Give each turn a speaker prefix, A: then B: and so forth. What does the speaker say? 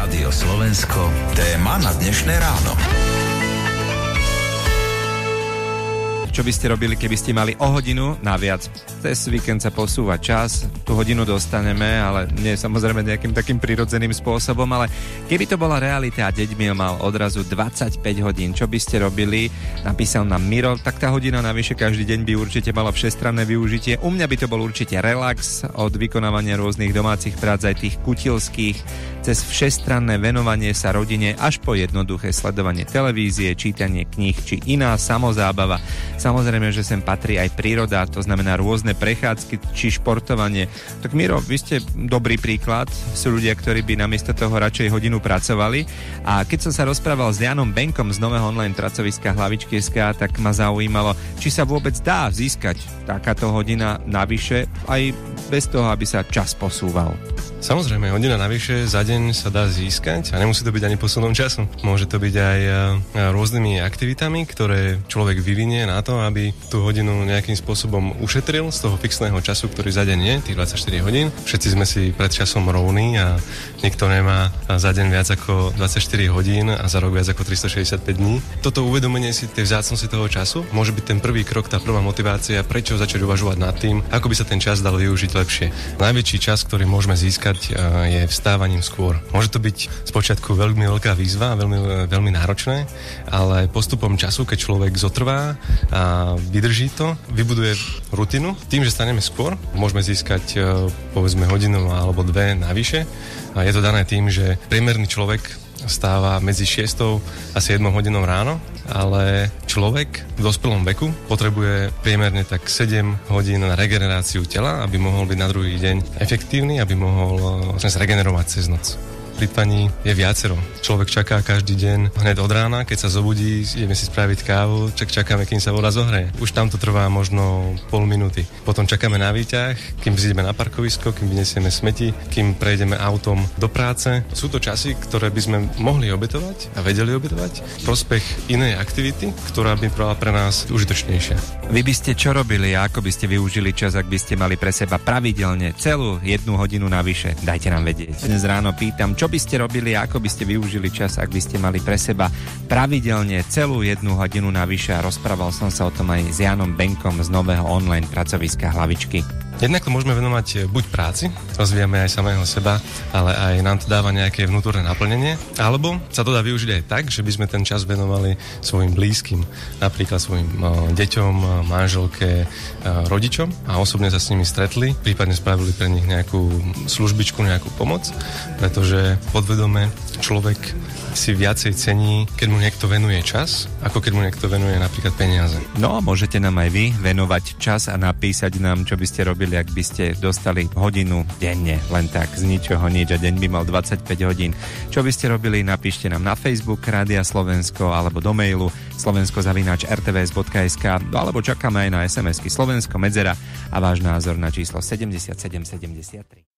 A: Rádio Slovensko, téma na dnešné ráno.
B: Čo by ste robili, keby ste mali o hodinu naviac? Cez víkend sa posúva čas, tú hodinu dostaneme, ale nie samozrejme nejakým takým prirodzeným spôsobom, ale keby to bola realita a deň mal odrazu 25 hodín, čo by ste robili? Napísal nám Miro, tak tá hodina navyše každý deň by určite mala všestranné využitie. U mňa by to bol určite relax od vykonávania rôznych domácich prác, aj tých kutilských, cez všestranné venovanie sa rodine až po jednoduché sledovanie televízie, čítanie kníh či iná samozábava. Samozrejme, že sem patrí aj príroda, to znamená rôzne prechádzky či športovanie. Tak Miro, vy ste dobrý príklad. Sú ľudia, ktorí by namiesto toho radšej hodinu pracovali. A keď som sa rozprával s Janom Benkom z nového online pracoviska Hlavičky.sk, tak ma zaujímalo, či sa vôbec dá získať takáto hodina navyše aj bez toho, aby sa čas posúval.
C: Samozrejme, hodina navyše za deň sa dá získať a nemusí to byť ani posunom času. Môže to byť aj rôznymi aktivitami, ktoré človek vyvinie na to, aby tú hodinu nejakým spôsobom ušetril z toho fixného času, ktorý za deň je, tých 24 hodín. Všetci sme si pred časom rovní a nikto nemá za deň viac ako 24 hodín a za rok viac ako 365 dní. Toto uvedomenie si tej vzácnosti toho času môže byť ten prvý krok, tá prvá motivácia, prečo začať uvažovať nad tým, ako by sa ten čas dal využiť lepšie. Najväčší čas, ktorý môžeme získať, je vstávaním skôr. Môže to byť spočiatku veľmi veľká výzva, veľmi náročné, ale postupom času, keď človek zotrvá a vydrží to, vybuduje rutinu. Tým, že staneme skôr, môžeme získať povedzme hodinu alebo dve navyše. A je to dané tým, že priemerný človek stáva medzi 6 a 7 hodinou ráno, ale človek v dospelom veku potrebuje priemerne tak 7 hodín na regeneráciu tela, aby mohol byť na druhý deň efektívny, aby mohol sa regenerovať cez noc. Plýtvaní je viacero. Človek čaká každý deň hneď od rána, keď sa zobudí, ideme si spraviť kávu, čakáme, kým sa voda zohreje. Už tam to trvá možno pol minúty. Potom čakáme na výťah, kým zídeme na parkovisko, kým vyniesieme smeti, kým prejdeme autom do práce. Sú to časy, ktoré by sme mohli obetovať a vedeli obetovať v prospech inej aktivity, ktorá by bola pre nás užitočnejšia.
B: Vy by ste čo robili a ako by ste využili čas, ak by ste mali pre seba pravidelne celú 1 hodinu navyše? Dajte nám vedieť. Dnes ráno pýtam, čo by ste robili a ako by ste využili čas, ak by ste mali pre seba pravidelne celú 1 hodinu navyše, a rozprával som sa o tom aj s Janom Benkom z nového online pracoviska Hlavičky.
C: Jednak to môžeme venovať buď práci, rozvíjame aj samého seba, ale aj nám to dáva nejaké vnútorné naplnenie, alebo sa to dá využiť aj tak, že by sme ten čas venovali svojim blízkym, napríklad svojim deťom, manželke, rodičom a osobne sa s nimi stretli, prípadne spravili pre nich nejakú službičku, nejakú pomoc, pretože podvedome človek si viacej cení, keď mu niekto venuje čas, ako keď mu niekto venuje napríklad peniaze.
B: No a môžete nám aj vy venovať čas a napísať nám, čo by ste robili, ak by ste dostali hodinu denne, len tak, z ničoho nič, a deň by mal 25 hodín. Čo by ste robili, napíšte nám na Facebook Rádia Slovensko alebo do mailu slovensko@rtvs.sk, alebo čakáme aj na SMS-ky Slovensko Medzera a váš názor na číslo 7773.